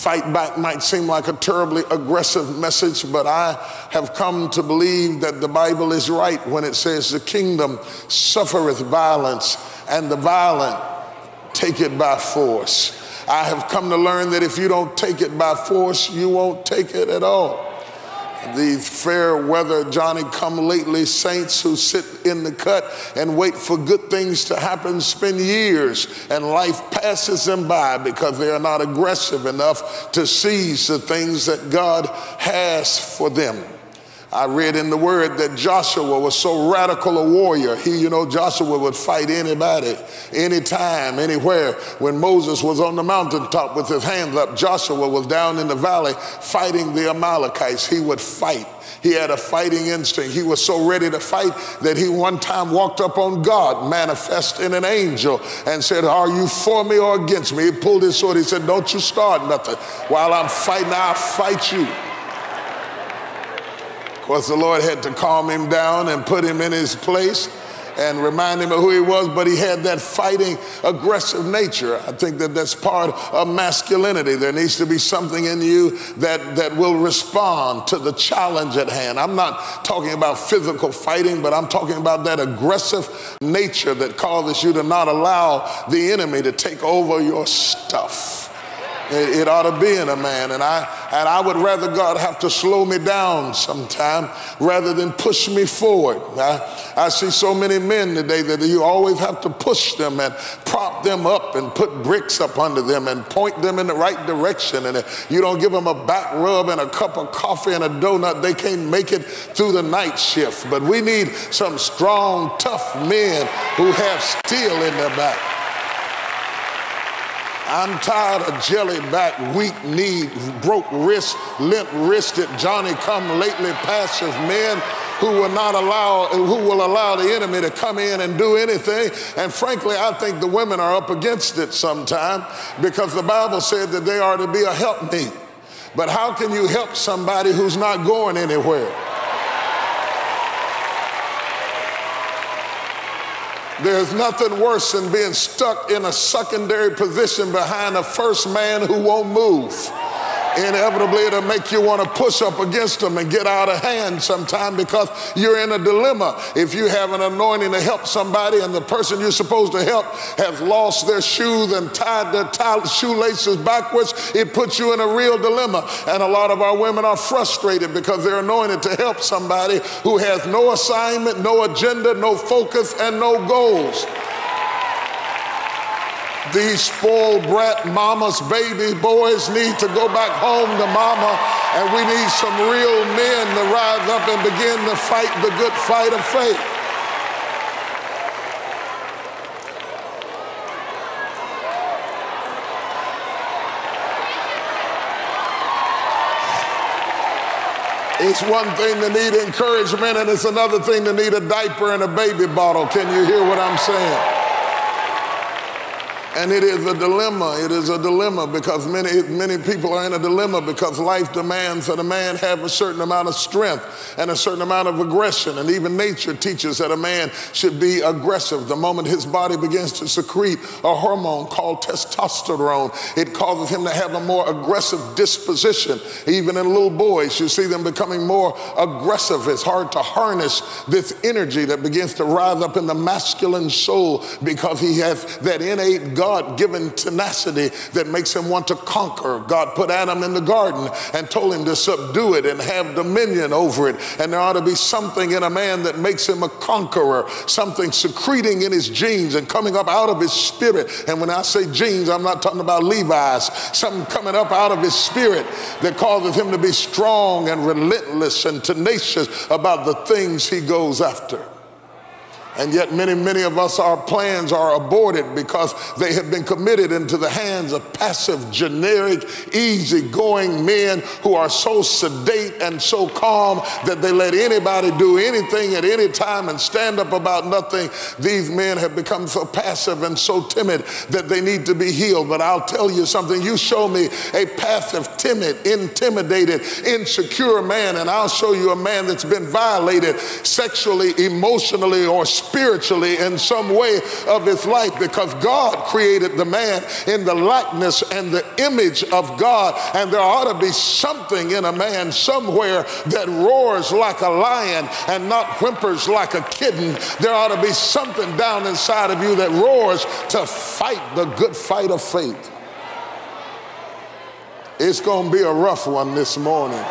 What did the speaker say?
Fight back might seem like a terribly aggressive message, but I have come to believe that the Bible is right when it says the kingdom suffereth violence, and the violent take it by force. I have come to learn that if you don't take it by force, you won't take it at all. These fair weather Johnny-come-lately saints who sit in the cut and wait for good things to happen spend years and life passes them by because they are not aggressive enough to seize the things that God has for them. I read in the word that Joshua was so radical a warrior. Joshua would fight anybody, anytime, anywhere. When Moses was on the mountaintop with his hands up, Joshua was down in the valley fighting the Amalekites. He would fight. He had a fighting instinct. He was so ready to fight that he one time walked up on God, manifest in an angel, and said, "Are you for me or against me?" He pulled his sword. He said, "Don't you start nothing. While I'm fighting, I'll fight you." Of course, the Lord had to calm him down and put him in his place and remind him of who he was, but he had that fighting, aggressive nature. I think that that's part of masculinity. There needs to be something in you that will respond to the challenge at hand. I'm not talking about physical fighting, but I'm talking about that aggressive nature that causes you to not allow the enemy to take over your stuff. It ought to be in a man, and I would rather God have to slow me down sometime rather than push me forward. I see so many men today that you always have to push them and prop them up and put bricks up under them and point them in the right direction, and if you don't give them a back rub and a cup of coffee and a donut, they can't make it through the night shift. But we need some strong, tough men who have steel in their back. I'm tired of jelly-back, weak-kneed, broke wrist, limp-wristed, Johnny-come-lately passive men who will allow the enemy to come in and do anything. And frankly, I think the women are up against it sometime because the Bible said that they are to be a helpmeet. But how can you help somebody who's not going anywhere? There's nothing worse than being stuck in a secondary position behind a first man who won't move. Inevitably, it'll make you want to push up against them and get out of hand sometime because you're in a dilemma. If you have an anointing to help somebody and the person you're supposed to help has lost their shoes and tied their shoelaces backwards, it puts you in a real dilemma. And a lot of our women are frustrated because they're anointed to help somebody who has no assignment, no agenda, no focus, and no goals. These spoiled brat mamas, baby boys need to go back home to mama, and we need some real men to rise up and begin to fight the good fight of faith. It's one thing to need encouragement, and it's another thing to need a diaper and a baby bottle. Can you hear what I'm saying? And it is a dilemma. It is a dilemma because many people are in a dilemma because life demands that a man have a certain amount of strength and a certain amount of aggression. And even nature teaches that a man should be aggressive. The moment his body begins to secrete a hormone called testosterone, it causes him to have a more aggressive disposition. Even in little boys, you see them becoming more aggressive. It's hard to harness this energy that begins to rise up in the masculine soul because he has that innate God-given tenacity that makes him want to conquer. God put Adam in the garden and told him to subdue it and have dominion over it. And there ought to be something in a man that makes him a conqueror, something secreting in his genes and coming up out of his spirit. And when I say genes, I'm not talking about Levi's. Something coming up out of his spirit that causes him to be strong and relentless and tenacious about the things he goes after. And yet many of us, our plans are aborted because they have been committed into the hands of passive, generic, easygoing men who are so sedate and so calm that they let anybody do anything at any time and stand up about nothing. These men have become so passive and so timid that they need to be healed. But I'll tell you something. You show me a passive, timid, intimidated, insecure man, and I'll show you a man that's been violated sexually, emotionally, or spiritually spiritually in some way of his life, because God created the man in the likeness and the image of God. And there ought to be something in a man somewhere that roars like a lion and not whimpers like a kitten. There ought to be something down inside of you that roars to fight the good fight of faith. It's going to be a rough one this morning.